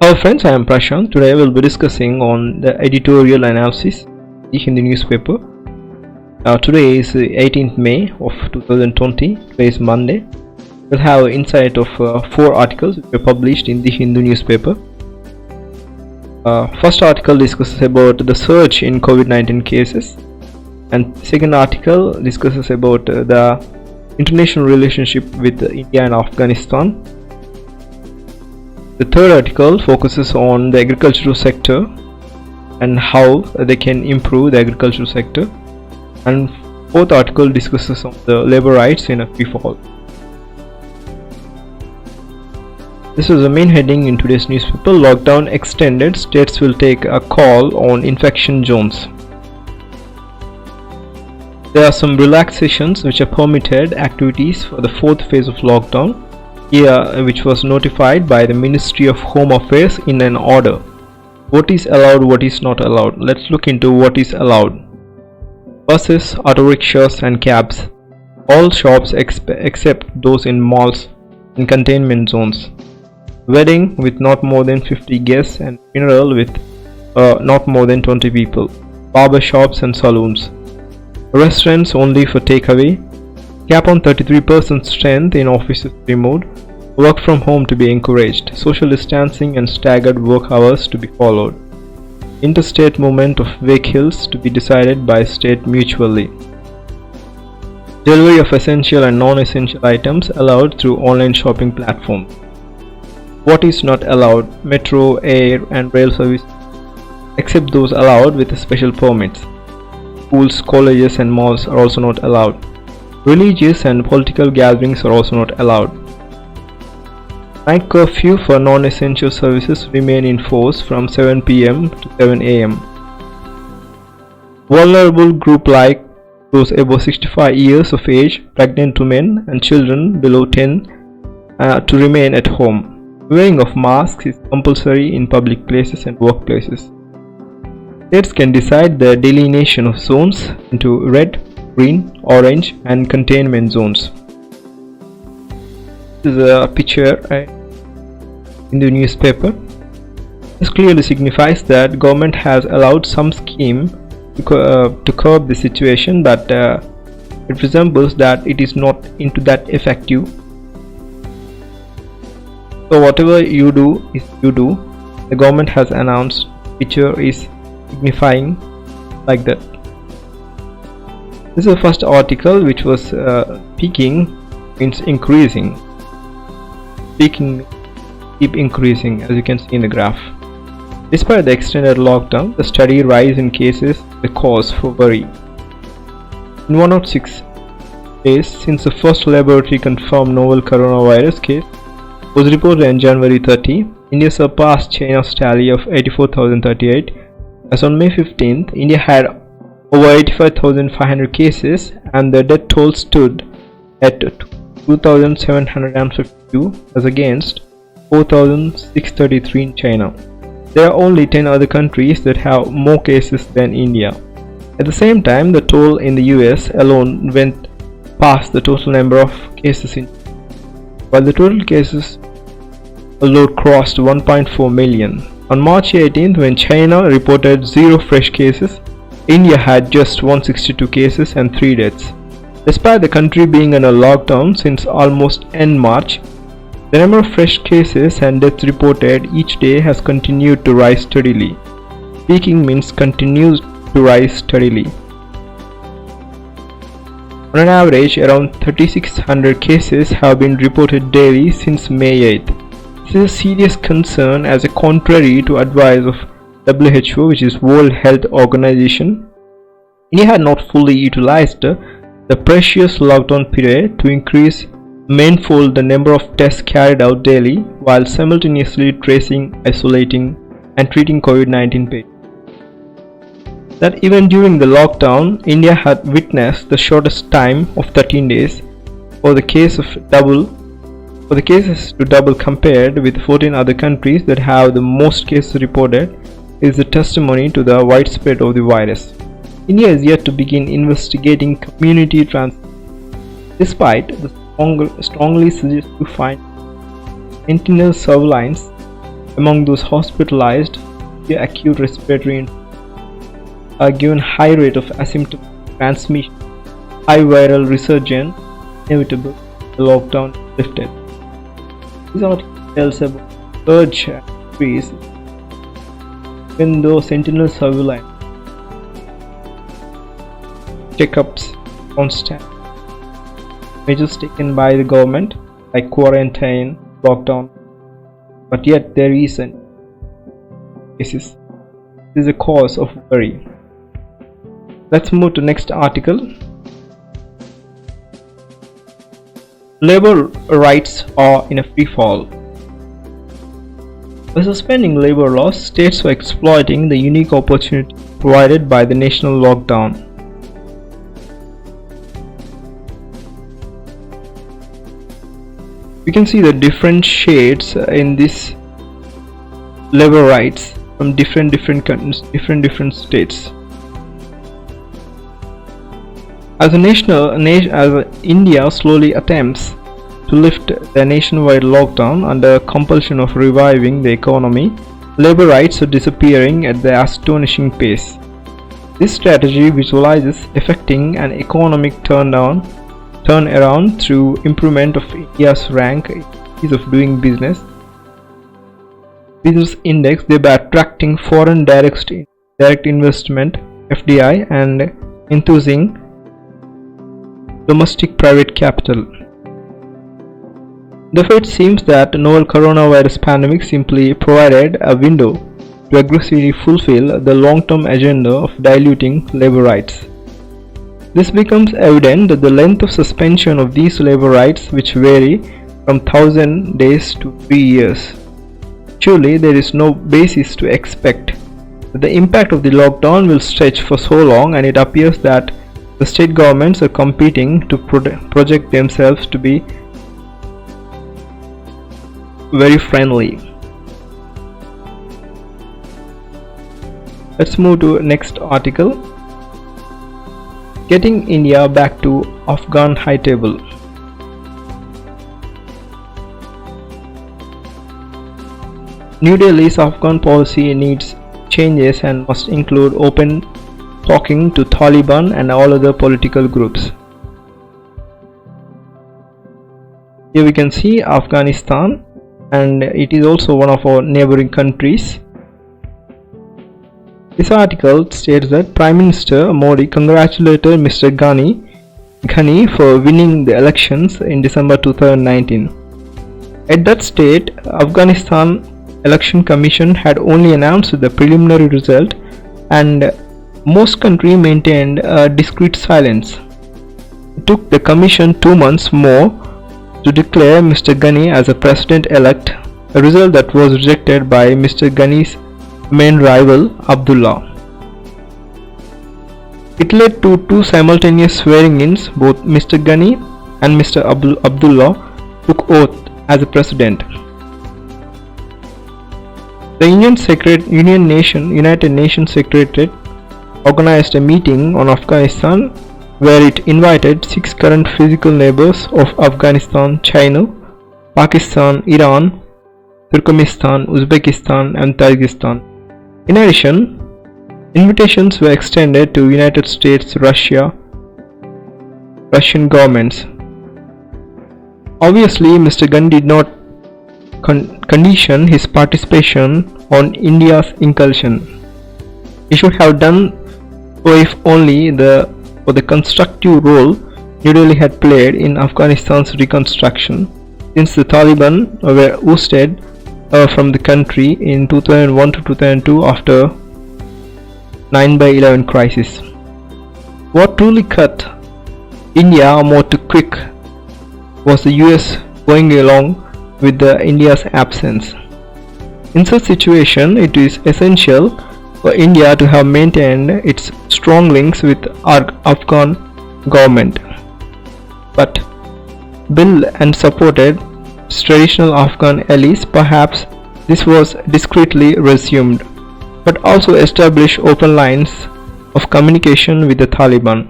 Hello friends, I am Prashant. Today I will be discussing on the editorial analysis in the newspaper. Today is 18th May of 2020. Today is Monday. We'll have insight of 4 articles which were published in the Hindu newspaper. First article discusses about the surge in COVID-19 cases, and second article discusses about the international relationship with India and Afghanistan. The third article focuses on the agricultural sector and how they can improve the agricultural sector, and fourth article discusses on the labor rights in a free fall. This was the main heading in today's newspaper. Lockdown extended, states will take a call on infection zones. There are some relaxations which are permitted activities for the fourth phase of lockdown, which was notified by the Ministry of Home Affairs in an order. What is allowed, what is not allowed? Let's look into what is allowed. Buses, auto rickshaws and cabs. All shops except those in malls and containment zones. Wedding with not more than 50 guests and funeral with not more than 20 people. Barber shops and saloons. Restaurants only for takeaway. Cap on 33% strength in offices removed. Work from home to be encouraged. Social distancing and staggered work hours to be followed. Interstate movement of vehicles to be decided by state mutually. Delivery of essential and non-essential items allowed through online shopping platforms. What is not allowed? Metro, air and rail service except those allowed with special permits. Schools, colleges and malls are also not allowed. Religious and political gatherings are also not allowed. Night curfew for non-essential services remain in force from 7 p.m. to 7 a.m. Vulnerable group like those above 65 years of age, pregnant women and children below 10 to remain at home. Wearing of masks is compulsory in public places and workplaces. States can decide the delineation of zones into red, green, orange and containment zones. This is a picture in the newspaper. This clearly signifies that government has allowed some scheme to curb the situation, but it resembles that it is not into that effective. So whatever you do is you do. The government has announced. Picture is signifying like that. This is the first article which was peaking means increasing. Peaking keep increasing, as you can see in the graph. Despite the extended lockdown, the steady rise in cases is a cause for worry. In 106 days since the first laboratory confirmed novel coronavirus case was reported on January 30, India surpassed China's tally of 84,038. As on May 15th, India had over 85,500 cases and the death toll stood at 2,752 as against 4,633 in China. There are only 10 other countries that have more cases than India. At the same time, the toll in the US alone went past the total number of cases while the total cases load crossed 1.4 million. On March 18th, when China reported 0 fresh cases, India had just 162 cases and 3 deaths. Despite the country being under lockdown since almost end March, the number of fresh cases and deaths reported each day has continued to rise steadily. Peaking means continues to rise steadily. On an average, around 3,600 cases have been reported daily since May 8th. This is a serious concern as a contrary to advice of WHO, which is World Health Organization. India had not fully utilized the precious lockdown period to increase manifold the number of tests carried out daily while simultaneously tracing, isolating and treating COVID-19 patients. That even during the lockdown, India had witnessed the shortest time of 13 days for the cases to double compared with 14 other countries that have the most cases reported is a testimony to the widespread of the virus. India is yet to begin investigating community transmission, despite the strongly suggest to find sentinel surveillance Among those hospitalized with acute respiratory infection are given high rate of asymptomatic transmission, high viral resurgence, inevitable, the lockdown is lifted. This article tells about surge and increase even though sentinel surveillance, checkups constant, measures taken by the government like quarantine, lockdown, but yet there is an cases. This is a cause of worry. Let's move to next article. Labor rights are in a free fall. By suspending labor laws, states were exploiting the unique opportunity provided by the national lockdown. We can see the different shades in this labor rights from different states. As India slowly attempts to lift the nationwide lockdown under compulsion of reviving the economy, labor rights are disappearing at the astonishing pace. This strategy visualizes effecting an economic turnaround through improvement of India's rank in ease of doing business index, thereby attracting foreign direct investment (FDI) and enthusing domestic private capital. Therefore, it seems that the novel coronavirus pandemic simply provided a window to aggressively fulfill the long-term agenda of diluting labor rights. This becomes evident that the length of suspension of these labor rights, which vary from 1,000 days to 3 years. Surely there is no basis to expect that the impact of the lockdown will stretch for so long, and it appears that the state governments are competing to project themselves to be very friendly. Let's move to next article. Getting India back to Afghan high table. New Delhi's Afghan policy needs changes and must include open talking to Taliban and all other political groups. Here we can see Afghanistan, and it is also one of our neighboring countries. This article states that Prime Minister Modi congratulated Mr. Ghani for winning the elections in December 2019. At that stage, Afghanistan Election Commission had only announced the preliminary result, and most countries maintained a discreet silence. It took the Commission 2 months more to declare Mr. Ghani as a president-elect, a result that was rejected by Mr. Ghani's main rival, Abdullah. It led to 2 simultaneous swearing-ins. Both Mr. Ghani and Mr. Abdullah took oath as a president. The United Nations Secretariat organized a meeting on Afghanistan where it invited 6 current physical neighbors of Afghanistan: China, Pakistan, Iran, Turkmenistan, Uzbekistan, and Tajikistan. In addition, invitations were extended to United States, Russian governments. Obviously, Mr. Ghani did not condition his participation on India's incursion. He should have done so if only for the constructive role New Delhi had played in Afghanistan's reconstruction, since the Taliban were ousted from the country in 2001 to 2002 after 9/11 crisis. What truly cut India more to quick was the US going along with India's absence. In such situation, it is essential for India to have maintained its strong links with our Afghan government, but built and supported its traditional Afghan allies. Perhaps this was discreetly resumed, but also established open lines of communication with the Taliban.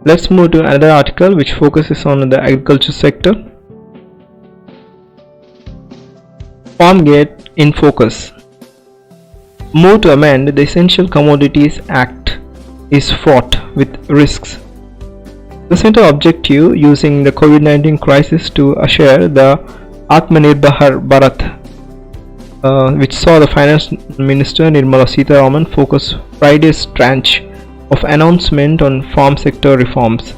Let's move to another article which focuses on the agriculture sector. Farmgate in focus. Move to amend the Essential Commodities Act is fraught with risks. The central objective using the COVID-19 crisis to assure the Atmanirbhar Bharat, which saw the Finance Minister Nirmala Sitharaman focus Friday's tranche of announcement on farm sector reforms.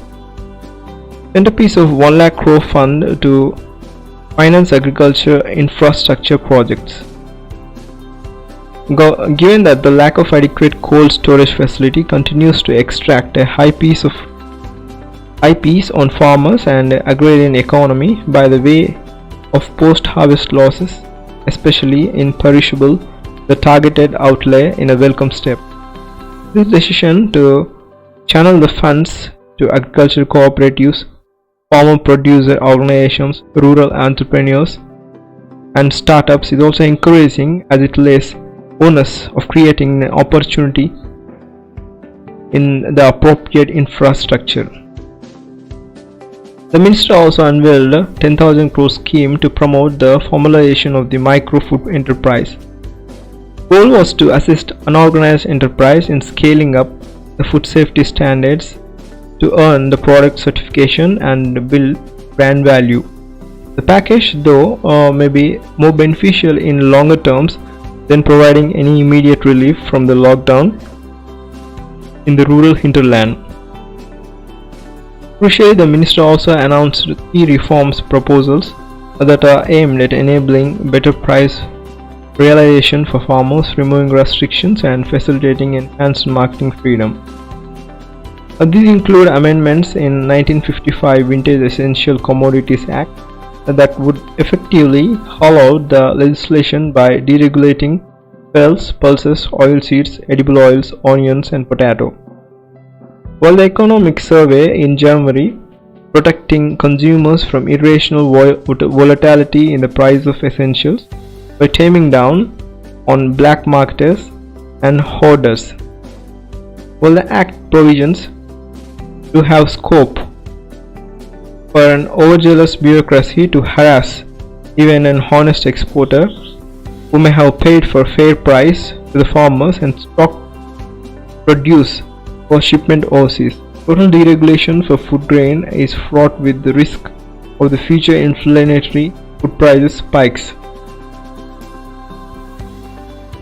Centerpiece of 1 lakh crore fund to finance agriculture infrastructure projects. Given that the lack of adequate cold storage facility continues to extract a high piece on farmers and agrarian economy by the way of post-harvest losses, especially in perishable, the targeted outlay in a welcome step. This decision to channel the funds to agricultural cooperatives, farmer producer organizations, rural entrepreneurs and startups is also encouraging as it lays onus of creating an opportunity in the appropriate infrastructure. The minister also unveiled a 10,000 crore scheme to promote the formalization of the micro food enterprise. The goal was to assist unorganized enterprise in scaling up the food safety standards to earn the product certification and build brand value. The package, though, may be more beneficial in longer terms than providing any immediate relief from the lockdown in the rural hinterland. Crucially, the minister also announced 3 reforms proposals that are aimed at enabling better price realization for farmers, removing restrictions and facilitating enhanced marketing freedom. These include amendments in 1955 Vintage Essential Commodities Act that would effectively hollow out the legislation by deregulating pells, pulses, oilseeds, edible oils, onions and potato. While the Economic Survey in January protecting consumers from irrational volatility in the price of essentials by taming down on black marketers and hoarders. While the Act provisions do have scope for an overzealous bureaucracy to harass even an honest exporter who may have paid for fair price to the farmers and stock produce for shipment overseas. Total deregulation for food grain is fraught with the risk of the future inflationary food prices spikes.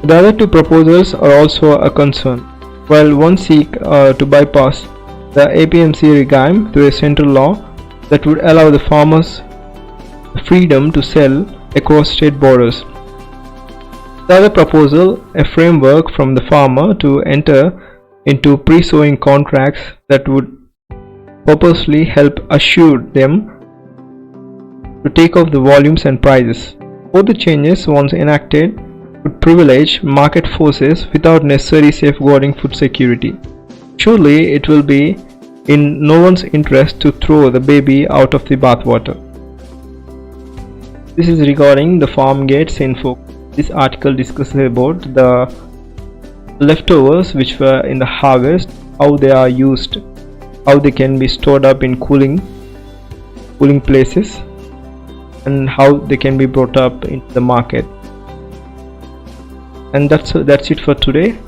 The other 2 proposals are also a concern. While one seeks to bypass the APMC regime through a central law that would allow the farmers the freedom to sell across state borders. The other proposal, a framework from the farmer to enter into pre-sowing contracts that would purposely help assure them to take off the volumes and prices. Both the changes, once enacted, would privilege market forces without necessarily safeguarding food security. Surely it will be in no one's interest to throw the baby out of the bathwater. This is regarding the farm gates info. This article discusses about the leftovers which were in the harvest, how they are used, how they can be stored up in cooling places and how they can be brought up into the market. And that's it for today.